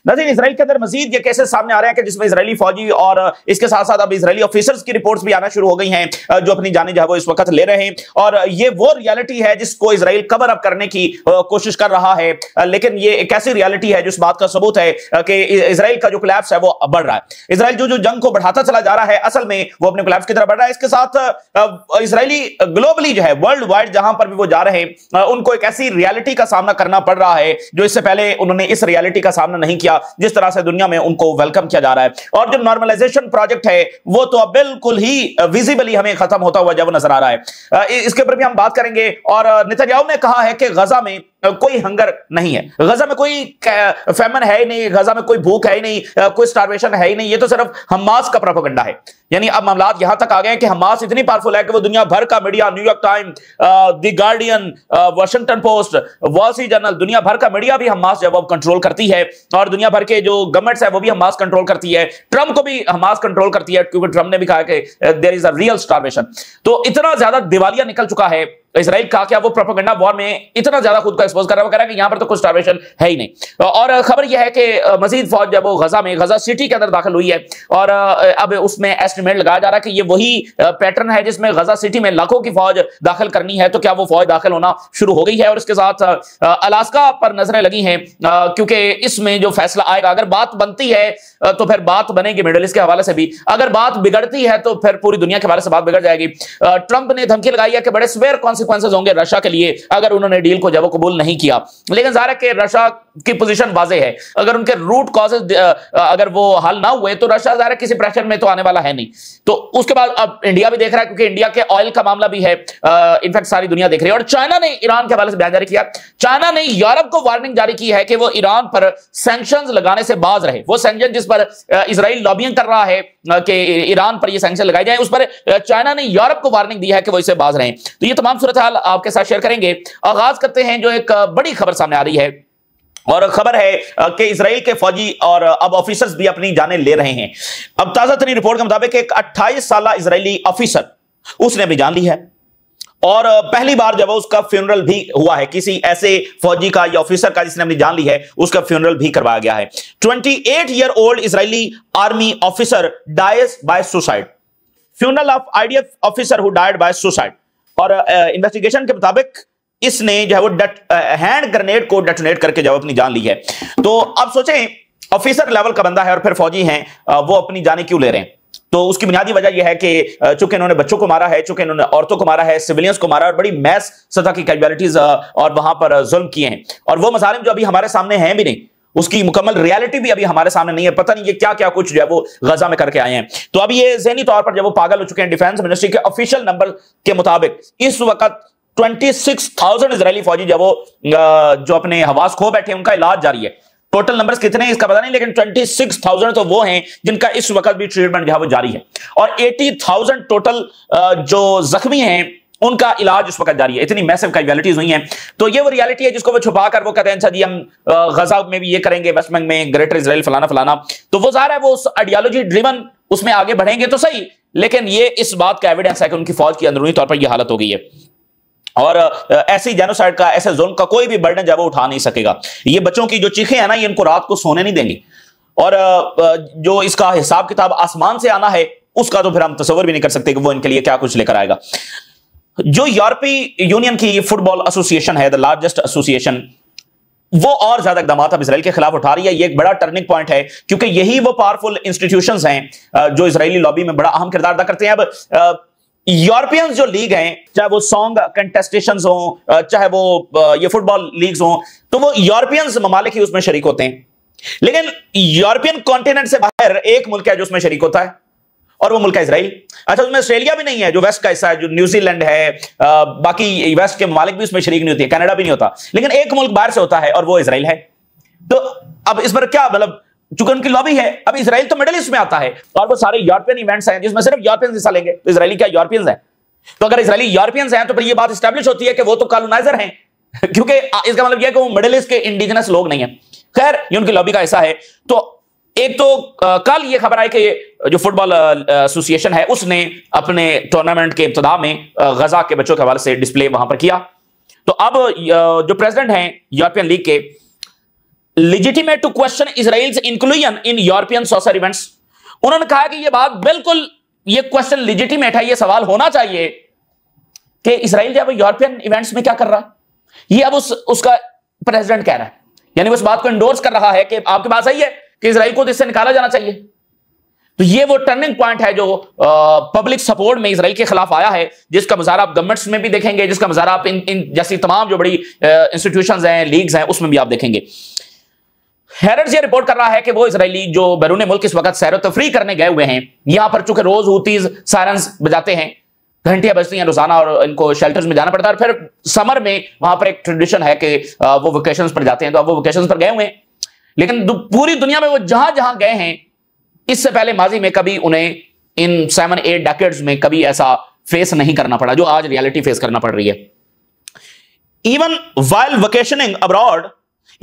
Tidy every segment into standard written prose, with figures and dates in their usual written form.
नाज़रीन, इसराइल के अंदर मजीद ये केसेस सामने आ रहे हैं कि जिसमें इजरायली फौजी और इसके साथ साथ अब इजरायली ऑफिसर्स की रिपोर्ट्स भी आना शुरू हो गई हैं जो अपनी जानें जो है वो इस वक्त ले रहे हैं। और ये वो रियलिटी है जिसको इजराइल कवर अप करने की कोशिश कर रहा है, लेकिन ये एक ऐसी रियलिटी है जिस बात का सबूत है कि इजराइल का जो कोलैप्स है वो बढ़ रहा है। इजराइल जो जंग को बढ़ाता चला जा रहा है, असल में वो अपने कोलैप्स की तरफ बढ़ रहा है। इसके साथ इजरायली ग्लोबली जो है, वर्ल्ड वाइड जहां पर भी वो जा रहे हैं, उनको एक ऐसी रियलिटी का सामना करना पड़ रहा है जो इससे पहले उन्होंने इस रियलिटी का सामना नहीं किया, जिस तरह से दुनिया में उनको वेलकम किया जा रहा है। और जो नॉर्मलाइजेशन प्रोजेक्ट है वो तो अब बिल्कुल ही विजिबली हमें खत्म होता हुआ जब नजर आ रहा है। इसके ऊपर भी हम बात करेंगे। और नेतन्याहू ने कहा है कि गजा में कोई हंगर नहीं है, गजा में कोई फैमन है ही नहीं, गजा में कोई भूख है ही नहीं, कोई स्टार्वेशन है ही नहीं, ये तो सिर्फ हमास का प्रोपेगेंडा है। यानी अब मामलात यहां तक आ गए कि हमास इतनी पावरफुल है कि वो दुनिया भर का media, New York time, the guardian, Washington post, wall street journal, दुनिया भर का मीडिया भी हमास जब कंट्रोल करती है। और दुनिया भर के जो गवर्नमेंट्स है वो भी हमास कंट्रोल करती है। ट्रंप को भी हमास कंट्रोल करती है, क्योंकि ट्रंप ने भी कहा कि there is a real starvation. तो इतना ज्यादा दिवालिया निकल चुका है इसराइल का, क्या वो प्रोपेगेंडा वॉर में इतना ज्यादा खुद को एक्सपोज कर रहा है, वो कह रहा है कि यहां पर तो कुछ स्टार्वेशन है ही नहीं। और खबर यह है कि मजीद फौज जब वो गजा सिटी के अंदर दाखिल हुई है, और अब उसमें एस्टिमेट लगाया जा रहा है कि ये वही पैटर्न है जिसमें गजा सिटी में लाखों की फौज दाखिल करनी है। तो क्या वो फौज दाखिल होना शुरू हो गई है? और इसके साथ अलास्का पर नजरें लगी हैं, क्योंकि इसमें जो फैसला आएगा, अगर बात बनती है तो फिर बात बनेगी मिडल ईस्ट के हवाले से भी, अगर बात बिगड़ती है तो फिर पूरी दुनिया के हवाले से बात बिगड़ जाएगी। ट्रंप ने धमकी लगाई है कि बड़े स्वेयर कॉन्सिक्वेंसेस होंगे रशिया के लिए अगर उन्होंने डील को जब कबूल नहीं किया। लेकिन जाहिर है कि रशिया की पोजीशन वाज़ेह है, अगर उनके रूट कॉजेज अगर वो हल ना हुए तो रशिया जाहिर है किसी प्रेशर में तो आने वाला है नहीं। तो उसके बाद अब इंडिया भी देख रहा है, क्योंकि इंडिया के ऑयल का मामला भी है, इनफैक्ट सारी दुनिया देख रही है। और चाइना ने ईरान के हवाले से बयान जारी किया। चाइना ने यूरोप को वार्निंग जारी की है कि वो ईरान पर सैंक्शंस लगाने से बाज रहे। वो सैंक्शन जिस पर इजराइल लॉबिंग कर रहा है कि ईरान पर ये सैंक्शन लगाए जाए, उस पर चाइना ने यूरोप को वार्निंग दी है कि वो इससे बाज रहे। तो ये तमाम सूरत हाल आपके साथ शेयर करेंगे। आगाज करते हैं जो एक बड़ी खबर सामने आ रही है, और खबर है कि इजराइल के फौजी और अब ऑफिसर्स भी अपनी जानें ले रहे हैं। अब ताजा तरीन रिपोर्ट के मुताबिक एक 28 साल इजरायली ऑफिसर उसने भी जान ली है, और पहली बार जब उसका फ्यूनरल भी हुआ है, किसी ऐसे फौजी का या ऑफिसर का जिसने अपनी जान ली है, उसका फ्यूनरल भी करवाया गया है। 28 year old Israeli army officer dies by suicide, funeral of IDF officer who died by suicide. और इन्वेस्टिगेशन के मुताबिक इसने जो है वो हैंड ग्रेनेड को डेटोनेट करके जो अपनी जान ली है। तो अब सोचें, ऑफिसर लेवल का बंदा है और फिर फौजी हैं, वो अपनी जानें क्यों ले रहे हैं? तो उसकी बुनियादी वजह यह है कि चूंकि इन्होंने बच्चों को मारा है, चूंकि इन्होंने औरतों को मारा है, सिविलियंस को मारा है, और बड़ी मैस सतह की कैजुअलिटीज और वहां पर जुल्म किए हैं। और वो मसालिम जो अभी हमारे सामने हैं भी नहीं, उसकी मुकम्मल रियलिटी भी अभी हमारे सामने नहीं है। पता नहीं ये क्या क्या कुछ जो है वो गजा में करके आए हैं। तो अब ये ज़हनी तौर पर जब वो पागल हो चुके हैं। डिफेंस मिनिस्ट्री के ऑफिशियल नंबर के मुताबिक इस वक्त 26,000 इजरायली फौजी जो अपने हवास खो बैठे हैं, उनका इलाज जारी है। टोटल नंबर्स कितने हैं इसका पता नहीं, लेकिन 26,000 तो वो हैं जिनका इस वक्त भी ट्रीटमेंट जो है वो जारी है, और 80,000 टोटल जो जख्मी हैं उनका इलाज उस वक्त जारी है। इतनी मैसिव कैजुअलिटीज हुई हैं। तो ये वो रियलिटी है जिसको वो छुपा कर वो कहते हैं अच्छा जी हम गजा में भी ये करेंगे, वेस्ट बैंक में, ग्रेटर इजराइल, फलाना फलाना। तो वो ज़ाहिर है वो उस आइडियोलॉजी ड्रिवन उसमें आगे बढ़ेंगे तो सही, लेकिन ये इस बात का एविडेंस है कि उनकी फौज की अंदरूनी तौर पर यह हालत हो गई है। और ऐसी जेनोसाइड का, ऐसे जुल्म का कोई भी बर्डन जब वो उठा नहीं सकेगा। ये बच्चों की जो चीखें हैं ना, ये इनको रात को सोने नहीं देंगी। और जो इसका हिसाब किताब आसमान से आना है, उसका तो फिर हम तस्वर भी नहीं कर सकते कि वो इनके लिए क्या कुछ लेकर आएगा। जो यूरोपीय यूनियन की फुटबॉल एसोसिएशन है, द लार्जेस्ट एसोसिएशन, वो और ज्यादा इकदाम अब इसराइल के खिलाफ उठा रही है। ये एक बड़ा टर्निंग पॉइंट है, क्योंकि यही वो पावरफुल इंस्टीट्यूशंस हैं जो इसराइली लॉबी में बड़ा अहम किरदार अदा करते हैं। अब यूरोपियंस जो लीग हैं, चाहे वो सॉन्ग कंटेस्टेशंस हो, चाहे वो ये फुटबॉल लीग्स हो, तो वो यूरोपियंस ममालिक ही उसमें शरीक होते हैं। लेकिन यूरोपियन कॉन्टिनेंट से बाहर एक मुल्क है जो उसमें शरीक होता है, और वो मुल्क है इसराइल। अच्छा, उसमें ऑस्ट्रेलिया भी नहीं है जो वेस्ट का हिस्सा है, जो न्यूजीलैंड है, बाकी वेस्ट के ममालिक भी उसमें शरीक नहीं होती है, कनाडा भी नहीं होता, लेकिन एक मुल्क बाहर से होता है और वो इसराइल है। तो अब इस पर क्या मतलब, चूंकि उनकी लॉबी है, अब इसराइल तो मिडिल ईस्ट में आता है और वो सारे यूरोपियन इवेंट्स हैं जिसमें सिर्फ यूरोपियंस हिस्सा लेंगे, तो इसराइली क्या यूरोपियंस हैं? तो अगर इसराइली यूरोपियंस हैं तो फिर ये बात एस्टैब्लिश होती है कि वो तो कॉलोनाइजर हैं क्योंकि इसका मतलब यह है कि वो मिडिल ईस्ट के इंडिजिनस लोग नहीं है। खैर, ये उनकी लॉबी का हिस्सा है। तो एक तो कल ये खबर आई कि जो फुटबॉल एसोसिएशन है उसने अपने टूर्नामेंट के इब्तिदा में गजा के बच्चों के हवाले से डिस्प्ले वहां पर किया। तो अब जो प्रेसिडेंट हैं यूरोपियन लीग के, legitimate to question Israel's inclusion in European social events. उन्होंने कहा कि ये बात बिल्कुल, ये क्वेश्चन लेजिटिमेट है, ये सवाल होना चाहिए कि इजराइल जब यूरोपियन इवेंट्स में क्या कर रहा है। ये अब उसका प्रेसिडेंट कह रहा है, यानी उस बात को इंडोर्स कर रहा है कि आपके पास सही है कि इजराइल को इससे निकाला जाना चाहिए। तो ये वो टर्निंग पॉइंट है जो पब्लिक सपोर्ट में इजराइल के खिलाफ आया है, जिसका मुजाहरा आप गवर्नमेंट्स में भी देखेंगे, जिसका मुजाहरा आप इन जैसी तमाम जो बड़ी इंस्टीट्यूशंस हैं, लीग्स हैं, उसमें भी आप देखेंगे। हैरर्स ये रिपोर्ट कर रहा है कि वो इजरायली जो बैरून मुल्क इस वक्त सैर तफरी करने गए हुए हैं, यहां पर चूंकि रोज हूतीज सायरन्स बजाते हैं, घंटियां बजती हैं रोजाना और इनको शेल्टर्स में जाना पड़ता है, और फिर समर में वहां पर एक ट्रेडिशन है कि वो वेकेशंस पर जाते हैं, तो अब वो वेकेशंस पर गए हुए हैं। लेकिन पूरी दुनिया में वो जहां जहां गए हैं, इससे पहले माजी में कभी उन्हें इन 7-8 डेकेड्स में कभी ऐसा फेस नहीं करना पड़ा जो आज रियलिटी फेस करना पड़ रही है। Even while vacationing abroad,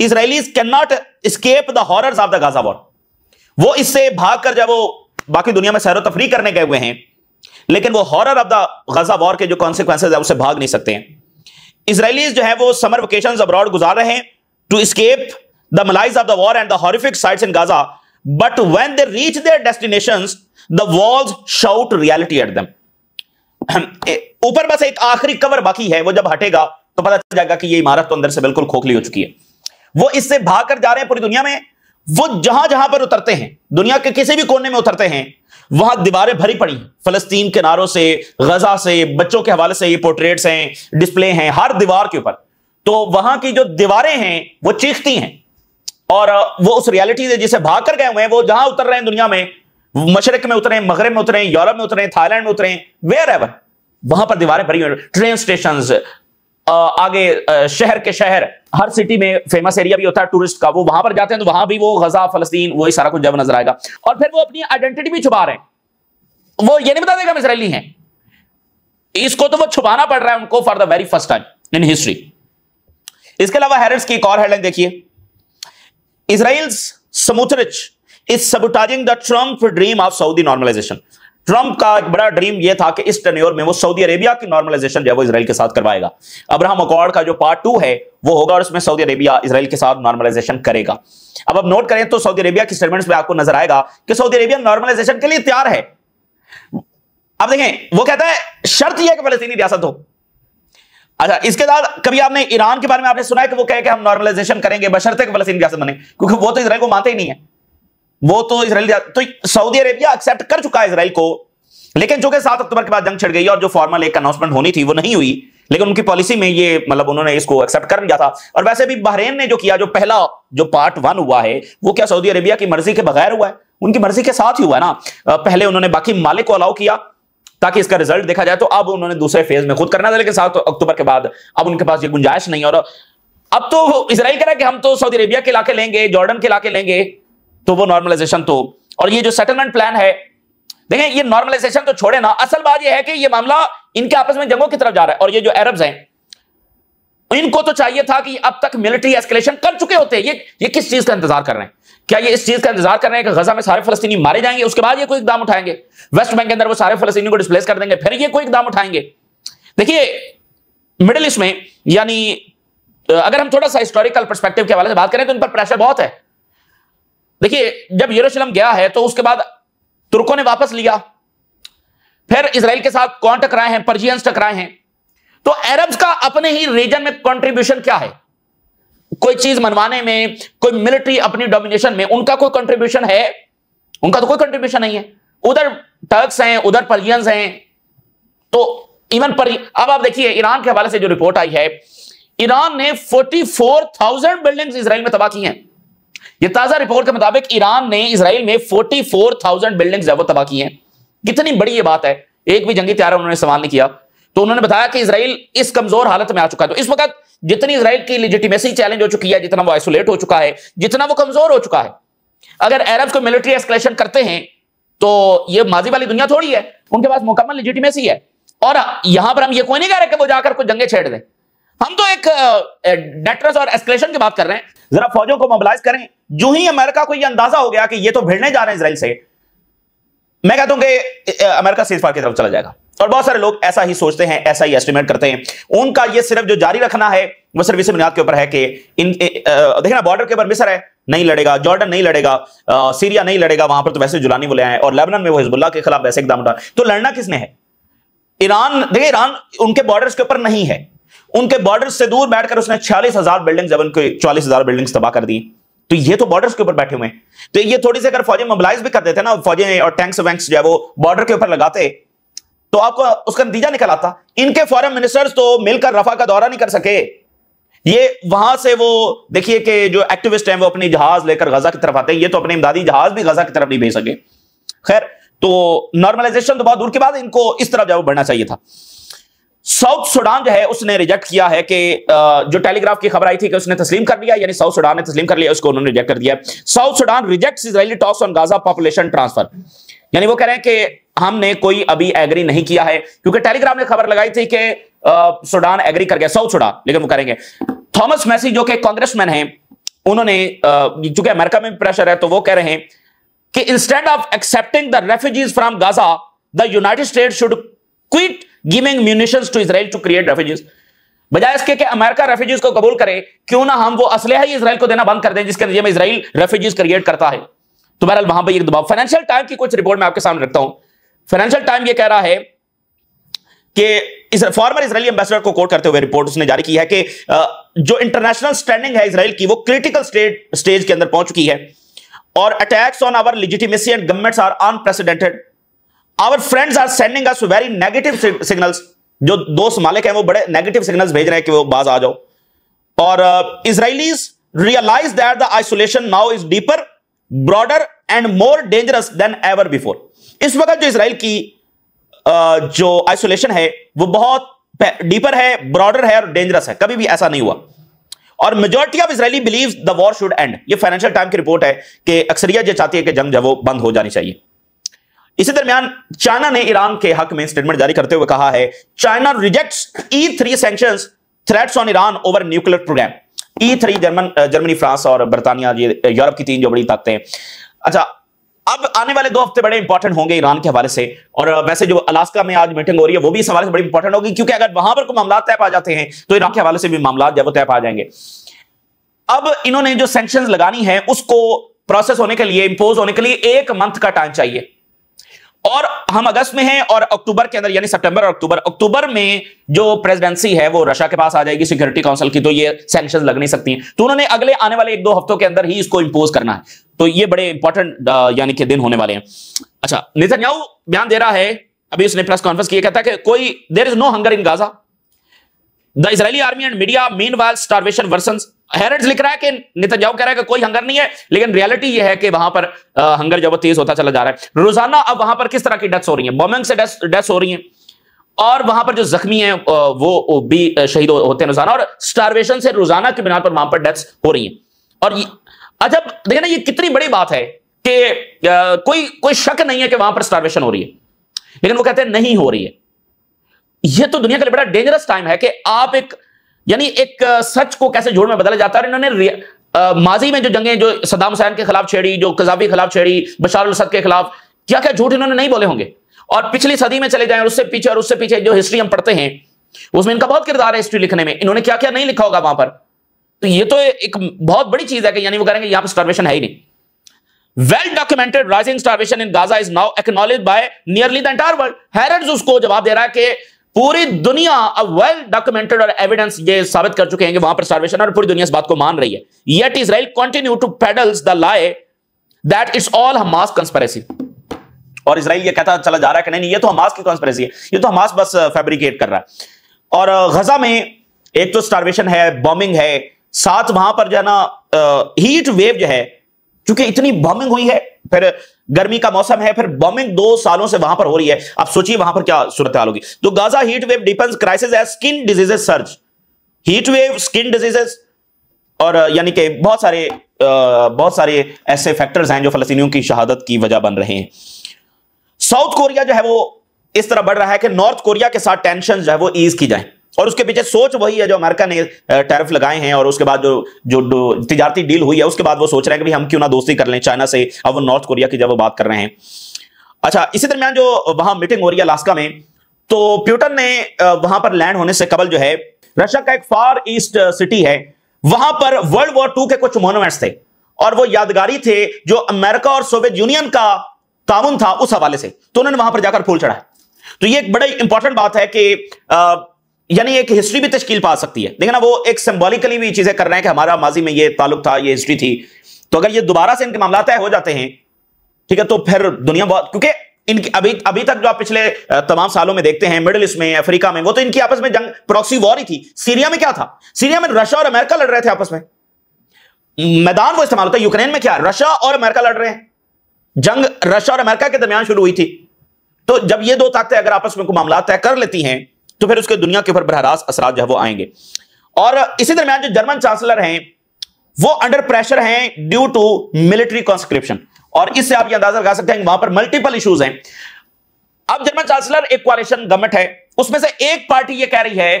Israelis cannot escape the horrors of the Gaza war. वो इससे भागकर जब वो बाकी दुनिया में सैर तफरी करने गए हुए हैं, लेकिन वो horror of the Gaza war के जो कॉन्सिक्वेंसेज है उससे भाग नहीं सकते हैं। Israelis जो है वो समर वेकेशंस अब्रॉड गुजार रहे हैं to escape the malaise of the war and the horrific sights in Gaza, but when they reach their destinations, the walls shout reality at them. ऊपर बस एक आखिरी कवर बाकी है, वो जब हटेगा तो पता चल जाएगा कि ये इमारत तो अंदर से बिल्कुल खोखली हो चुकी है। वो इससे भागकर जा रहे हैं पूरी दुनिया में। वो जहां जहां पर उतरते हैं, दुनिया के किसी भी कोने में उतरते हैं, वहां दीवारें भरी पड़ी हैं फलस्तीन के नारों से, गजा से, बच्चों के हवाले से ये पोर्ट्रेट्स हैं, डिस्प्ले हैं हर दीवार के ऊपर। तो वहां की जो दीवारें हैं वो चीखती हैं, और वो उस रियलिटी से जिसे भागकर गए हुए हैं, वो जहां उतर रहे हैं दुनिया में, मशरक में उतरे, मगरब में उतरे, यूरोप में उतरे, थाईलैंड में उतरे, वेयर एवर, वहां पर दीवारें भरी हुई, ट्रेन स्टेशन, आगे शहर के शहर, हर सिटी में फेमस एरिया भी होता है टूरिस्ट का, वो वहां पर जाते हैं तो वहां भी वो गजा, फलस्तीन, वही सारा कुछ जब नजर आएगा। और फिर वो अपनी आइडेंटिटी भी छुपा रहे हैं, वो ये नहीं बता देगा हम इजरायली हैं, इसको तो वो छुपाना पड़ रहा है उनको for the very first time in history. इसके अलावा हैरिस की एक और हेडलाइन देखिए, Israel's Smotrich is sabotaging the Trump dream of Saudi normalisation. Trump का एक बड़ा ड्रीम यह था कि इस टेन्योर में वो सऊदी अरेबिया की नॉर्मलाइजेशन जो है वो इजराइल के साथ करवाएगा। अब्राहम अकॉर्ड का जो पार्ट 2 है वो होगा और उसमें सऊदी अरेबिया इजराइल के साथ नॉर्मलाइजेशन करेगा। अब आप नोट करें तो सऊदी अरेबिया की स्टेटमेंट्स में आपको नजर आएगा कि सऊदी अरेबिया नॉर्मलाइजेशन के लिए तैयार है। अब देखें, वो कहता है शर्त यह है कि फलस्तीनी रियासत हो। अच्छा, इसके बाद कभी आपने ईरान के बारे में आपने सुना है कि वो कहे कि हम नॉर्मलाइजेशन करेंगे बशर्ते कि फलस्तीनी रियासत बने, क्योंकि वो तो इजराइल को मानते ही नहीं है, वो तो इजराइल, तो सऊदी अरेबिया एक्सेप्ट कर चुका है इजराइल को। लेकिन जो कि 7 अक्टूबर के बाद जंग छिड़ गई और जो फॉर्मल एक अनाउंसमेंट होनी थी वो नहीं हुई, लेकिन उनकी पॉलिसी में ये मतलब उन्होंने इसको एक्सेप्ट कर लिया था। और वैसे भी बहरीन ने जो किया, जो पहला जो पार्ट 1 हुआ है वो क्या सऊदी अरेबिया की मर्जी के बगैर हुआ है, उनकी मर्जी के साथ ही हुआ है ना। पहले उन्होंने बाकी मालिक को अलाउ किया ताकि इसका रिजल्ट देखा जाए, तो अब उन्होंने दूसरे फेज में खुद करना था, लेकिन 7 अक्टूबर के बाद अब उनके पास ये गुंजाइश नहीं है। और अब तो इजराइल कह रहा है कि हम तो सऊदी अरेबिया के इलाके लेंगे, जॉर्डन के इलाके लेंगे, तो वो नॉर्मलाइजेशन तो, और ये जो सेटलमेंट प्लान है, देखें ये नॉर्मलाइजेशन तो छोड़े ना, असल बात ये है कि ये मामला इनके आपस में जंगों की तरफ जा रहा है। और ये जो अरब्स हैं, इनको तो चाहिए था कि अब तक मिलिट्री एस्केलेशन कर चुके होते। ये किस चीज का इंतजार कर रहे हैं? क्या ये इस चीज का इंतजार कर रहे हैं कि गजा में सारे फलस्तीनी मारे जाएंगे, उसके बाद ये कोई इकदाम उठाएंगे? वेस्ट बैंक के अंदर वो सारे फलस्तीनी को डिस्प्लेस कर देंगे, फिर ये कोई इकदाम उठाएंगे? देखिए मिडिल ईस्ट में, यानी अगर हम थोड़ा सा हिस्टोरिकल पर्सपेक्टिव के हवाले से बात करें तो इन पर प्रेशर बहुत है। देखिए जब यरूशलेम गया है तो उसके बाद तुर्कों ने वापस लिया, फिर इजराइल के साथ कौन टकराए हैं? पर्शियंस टकराए हैं। तो अरब्स का अपने ही रीजन में कंट्रीब्यूशन क्या है? कोई चीज मनवाने में, कोई मिलिट्री अपनी डोमिनेशन में उनका कोई कंट्रीब्यूशन है? उनका तो कोई कंट्रीब्यूशन नहीं है। उधर टर्क्स हैं, उधर पर्शियंस हैं, तो इवन अब आप देखिए ईरान के हवाले से जो रिपोर्ट आई है, ईरान ने 44,000 बिल्डिंग्स इजराइल में तबाह की हैं। ये ताजा रिपोर्ट के मुताबिक ईरान ने इजराइल में 44,000 बिल्डिंग्स वो तबाह की हैं। कितनी बड़ी ये बात है, एक भी जंगी त्यारा उन्होंने सवाल नहीं किया। तो उन्होंने बताया कि इजराइल इस कमजोर हालत में आ चुका है। तो इस वक्त जितनी इजराइल की लेजिटिमेसी चैलेंज हो चुकी है, जितना वो आइसोलेट हो चुका है, जितना वो कमजोर हो चुका है, अगर अरब्स को मिलिट्री एस्केलेशन करते हैं तो ये माजी वाली दुनिया थोड़ी है, उनके पास मुकम्मल लेजिटिमेसी है। और यहां पर हम ये कोई नहीं कह रहे कि वो जाकर कुछ जंगे छेड़ दें, हम तो एक डेटर्स और एस्केलेशन की बात कर रहे हैं। जरा फौजों को मोबिलाइज करें। जो ही अमेरिका को यह अंदाजा हो गया कि ये तो भिड़ने जा रहे हैं इजराइल से, मैं कहता हूं कि अमेरिका सीज़फायर की तरफ चला जाएगा। और बहुत सारे लोग ऐसा ही सोचते हैं, ऐसा ही एस्टिमेट करते हैं। उनका ये सिर्फ जो जारी रखना है वो सिर्फ इसी बुनियाद के ऊपर है कि देखिए ना, बॉर्डर के ऊपर मिस्र है, नहीं लड़ेगा, जॉर्डन नहीं लड़ेगा, सीरिया नहीं लड़ेगा, वहां पर तो वैसे जुलानी बोले हैं, और लेबनान में वो हिजबुल्लाह के खिलाफ वैसे इकदाम उठा, तो लड़ना किसने है? ईरान, देखिए ईरान उनके बॉर्डर्स के ऊपर नहीं है, उनके बॉर्डर से दूर बैठकर उसने 46,000 बिल्डिंग्स, जब उनके 44,000 बिल्डिंग्स तबाह कर दी, तो ये तो बॉर्डर्स के ऊपर बैठे हुए हैं। तो ये थोड़ी सी अगर फौजें मोबिलाइज भी कर देते ना, फौजें और टैंक्स वैंक्स जो है वो बॉर्डर के ऊपर लगाते, तो आपको उसका नतीजा निकल आता। इनके फॉरेन मिनिस्टर्स तो मिलकर रफा का दौरा नहीं कर सके। ये वहां से वो देखिए कि जो एक्टिविस्ट हैं वो अपनी जहाज लेकर गजा की तरफ आते हैं, ये तो अपने इमदादी जहाज भी गजा की तरफ नहीं भेज सके। खैर, तो नॉर्मलाइजेशन तो बहुत दूर के बाद इनको इस तरफ जो बढ़ना चाहिए था। साउथ सुडान जो है उसने रिजेक्ट किया है कि जो टेलीग्राफ की खबर आई थी कि उसने तस्लीम कर लिया, यानी साउथ सुडान ने तस्लीम कर लिया, उसको उन्होंने रिजेक्ट कर दिया। South Sudan rejects Israeli talks on Gaza population transfer, यानी वो कह रहे हैं कि हमने कोई अभी एग्री नहीं किया है, क्योंकि टेलीग्राफ ने खबर लगाई थी कि सुडान एग्री कर गया, साउथ सुडान, लेकिन वो करेंगे। थॉमस मैसी जो कि कांग्रेसमैन हैं, उन्होंने चूंकि अमेरिका में प्रेशर है, तो वो कह रहे हैं कि instead of accepting the refugees from Gaza, the United States should quit giving munitions to Israel to create refugees. बजाय इसके कि अमेरिका रेफ्यूजीज को कबूल करे, क्यों ना हम वो असलहा ही इजराइल को देना बंद कर दें जिसके नतीजे में इजराइल रेफ्यूजीज क्रिएट करता है। तो बहरहाल वहां पर एक दबाव। फाइनेंशियल टाइम की कुछ रिपोर्ट मैं आपके सामने रखता हूं। फाइनेंशियल टाइम ये कह रहा है कि फॉर्मर इजरायली एम्बेसडर को कोट करते हुए रिपोर्ट उसने जारी की है कि जो इंटरनेशनल स्टैंडिंग है इजराइल की, वो क्रिटिकल स्टेज के अंदर पहुंच चुकी है, और attacks on our legitimacy and governments are unprecedented. Our friends are sending us very negative signals. जो दोस्त मालिक हैं वो बड़े नेगेटिव सिग्नल्स भेज रहे हैं कि वो बाज आ जाओ। और Israelis realise that the isolation now is deeper, broader and more dangerous than ever before. इस वक्त जो इजराइल की जो आइसोलेशन है वो बहुत डीपर है, ब्रॉडर है और डेंजरस है, कभी भी ऐसा नहीं हुआ। और majority of Israeli believes the war should end. ये फाइनेंशियल टाइम की रिपोर्ट है कि अक्सरियत जो चाहती है कि जंग जो वो बंद हो जानी चाहिए। इसी दरमियान चाइना ने ईरान के हक में स्टेटमेंट जारी करते हुए कहा है, China rejects E3 sanctions threats on Iran over nuclear program. E3 Germany, France और बर्तानिया, ये यूरोप की तीन जो बड़ी ताकतें हैं। अच्छा, अब आने वाले 2 हफ्ते बड़े इंपॉर्टेंट होंगे ईरान के हवाले से, और वैसे जो अलास्का में आज मीटिंग हो रही है वो भी इस हवाले से बड़ी इंपॉर्टेंट होगी, क्योंकि अगर वहां पर कोई मामला तय पा जाते हैं तो ईरान के हवाले से भी मामला जब तय पा जाएंगे। अब इन्होंने जो सैंक्शंस लगानी है उसको प्रोसेस होने के लिए, इंपोज होने के लिए 1 मंथ का टाइम चाहिए, और हम अगस्त में हैं, और अक्टूबर के अंदर यानी सितंबर और अक्टूबर में जो प्रेसिडेंसी है वो रशिया के पास आ जाएगी सिक्योरिटी काउंसिल की, तो ये सैंक्शंस लग नहीं सकती हैं। तो उन्होंने अगले आने वाले 1-2 हफ्तों के अंदर ही इसको इंपोज करना है, तो ये बड़े इंपॉर्टेंट यानी कि दिन होने वाले हैं। अच्छा, नेतन्याहू बयान दे रहा है, अभी उसने प्रेस कॉन्फ्रेंस की, कहता है कि कोई there is no hunger in Gaza, the Israeli army and media meanwhile starvation worsens. Haaretz लिख रहा है कि नेतन्याहू कह रहा है कि कोई हंगर नहीं है, लेकिन रियलिटी यह है कि वहां पर हंगर जब तेज होता चला जा रहा है। रोजाना अब वहां पर किस तरह की डेथ्स हो रही हैं, बॉम्बिंग से डेथ्स हो रही हैं, और वहां पर जो जख्मी हैं वो भी शहीद होते हैं रोजाना, और स्टारवेशन से रोजाना की बिना पर वहां पर डेथ्स हो रही हैं। और अजब देखिए ना, ये कितनी बड़ी बात है कि कोई शक नहीं है कि वहां पर स्टारवेशन हो रही है, लेकिन वो कहते हैं नहीं हो रही है। यह तो दुनिया का बड़ा डेंजरस टाइम है कि आप यानी एक सच को कैसे झूठ में बदला जाता है। इन्होंने माजी में जो जंगें जो सद्दाम हुसैन के खिलाफ छेड़ी, जो कज़ाफी के खिलाफ छेड़ी, बशार अल असद के खिलाफ, क्या क्या झूठ इन्होंने नहीं बोले होंगे। और पिछली सदी में चले जाएं और उससे पीछे जो हिस्ट्री हम पढ़ते हैं उसमें इनका बहुत किरदार है हिस्ट्री लिखने में, इन्होंने क्या क्या नहीं लिखा होगा वहां पर। तो ये तो एक बहुत बड़ी चीज है कि यानी वो करेंगे यहां पर स्टारवेशन है ही नहीं। Well documented rising starvation in Gaza is now acknowledged by nearly the entire world. Haaretz उसको जवाब दे रहा है कि पूरी दुनिया अब वेल डॉक्यूमेंटेड और एविडेंस ये साबित कर चुके हैं कि वहां पर स्टारवेशन, और पूरी दुनिया इस बात को मान रही है। Yet Israel continue to peddles the lie that it's all Hamas conspiracy. और इजराइल ये कहता चला जा रहा है कि नहीं, ये तो हमास की कंस्पिरेसी है, ये तो हमास बस फैब्रिकेट कर रहा है। और गजा में एक तो स्टारवेशन है, बॉम्बिंग है, साथ वहां पर जो है ना हीट वेव जो है, क्योंकि इतनी बॉम्बिंग हुई है, फिर गर्मी का मौसम है, फिर बॉम्बिंग 2 सालों से वहां पर हो रही है। आप सोचिए वहां पर क्या सूरत हाल होगी। तो Gaza heat wave depends crisis as skin diseases surge. Heat wave, skin diseases, और यानी कि बहुत सारे ऐसे फैक्टर्स हैं जो फलस्तीनियों की शहादत की वजह बन रहे हैं। साउथ कोरिया जो है वो इस तरह बढ़ रहा है कि नॉर्थ कोरिया के साथ टेंशन जो है वो ईज की जाए, और उसके पीछे सोच वही है जो अमेरिका ने टैरिफ लगाए हैं, और उसके बाद जो तिजारती डील हुई है उसके बाद वो सोच रहे हैं कि भाई हम क्यों ना दोस्ती कर लें चाइना से। अब वो नॉर्थ कोरिया की जब वो बात कर रहे हैं। अच्छा, इसी दरमियान जो वहां मीटिंग हो रही है अलास्का में, तो प्यूटन ने वहां पर लैंड होने से कबल जो है रशिया का एक फार ईस्ट सिटी है, वहां पर वर्ल्ड वॉर II के कुछ मॉन्यूमेंट्स थे और वो यादगारी थे जो अमेरिका और सोवियत यूनियन का ताउन था उस हवाले से, तो उन्होंने वहां पर जाकर फूल चढ़ाया। तो ये एक बड़ी इंपॉर्टेंट बात है कि यानी एक हिस्ट्री भी तश्कील पा सकती है। देखना वो एक सिंबॉलिकली भी चीजें कर रहे हैं कि हमारा माजी में ये ताल्लुक था, ये हिस्ट्री थी, तो अगर ये दोबारा से इनके मामला तय हो जाते हैं, ठीक है, तो फिर दुनिया बहुत, क्योंकि इनकी अभी तक जो आप पिछले तमाम सालों में देखते हैं मिडिल ईस्ट में, अफ्रीका में, वो तो इनकी आपस में जंग प्रॉक्सी वॉर ही थी। सीरिया में क्या था? सीरिया में रशिया और अमेरिका लड़ रहे थे आपस में, मैदान वो इस्तेमाल होता है। यूक्रेन में क्या, रशिया और अमेरिका लड़ रहे हैं, जंग रशिया और अमेरिका के दरमियान शुरू हुई थी। तो जब ये दो ताकतें अगर आपस में कोई मामला तय कर लेती हैं तो फिर उसके दुनिया के ऊपर बरह रास्त असरात जो है वो आएंगे। और इसी दरमियान जो जर्मन चांसलर हैं वो अंडर प्रेशर हैं ड्यू टू मिलिट्री कॉन्स्क्रिप्शन, और इससे आप ये अंदाजा लगा सकते हैं कि वहां पर मल्टीपल इश्यूज हैं। अब जर्मन चांसलर एक कोalition गवर्नमेंट है, उसमें से एक पार्टी ये कह रही है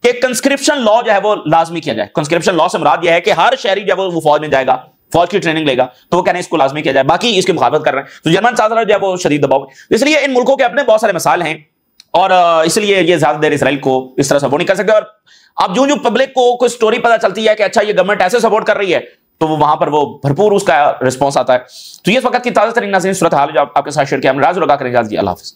कि कंस्क्रिप्शन लॉ जो है वो लाजमी किया जाए। कंस्क्रिप्शन लॉ से मुराद यह है कि हर शहरी जो है वो फौज में जाएगा, फौज की ट्रेनिंग लेगा, तो वो कह रहे हैं इसको लाजमी किया जाए, बाकी इसकी मुखालफत कर रहे हैं। तो जर्मन चांसलर जो है वो शदीद दबाव, इसलिए इन मुल्कों के अपने बहुत सारे मसाइल हैं और इसलिए ये ज्यादा देर इसराइल को इस तरह सपोर्ट नहीं कर सकते। और अब जो पब्लिक को कोई स्टोरी पता चलती है कि अच्छा ये गवर्नमेंट ऐसे सपोर्ट कर रही है, तो वो वहां पर वो भरपूर उसका रिस्पॉन्स आता है। तो ये इस वक्त की ताजा तरीन नाज़रीन सूरत हाल जो आपके साथ शेयर किया, हम राज लगा करेंगे। अल्लाह हाफिज़।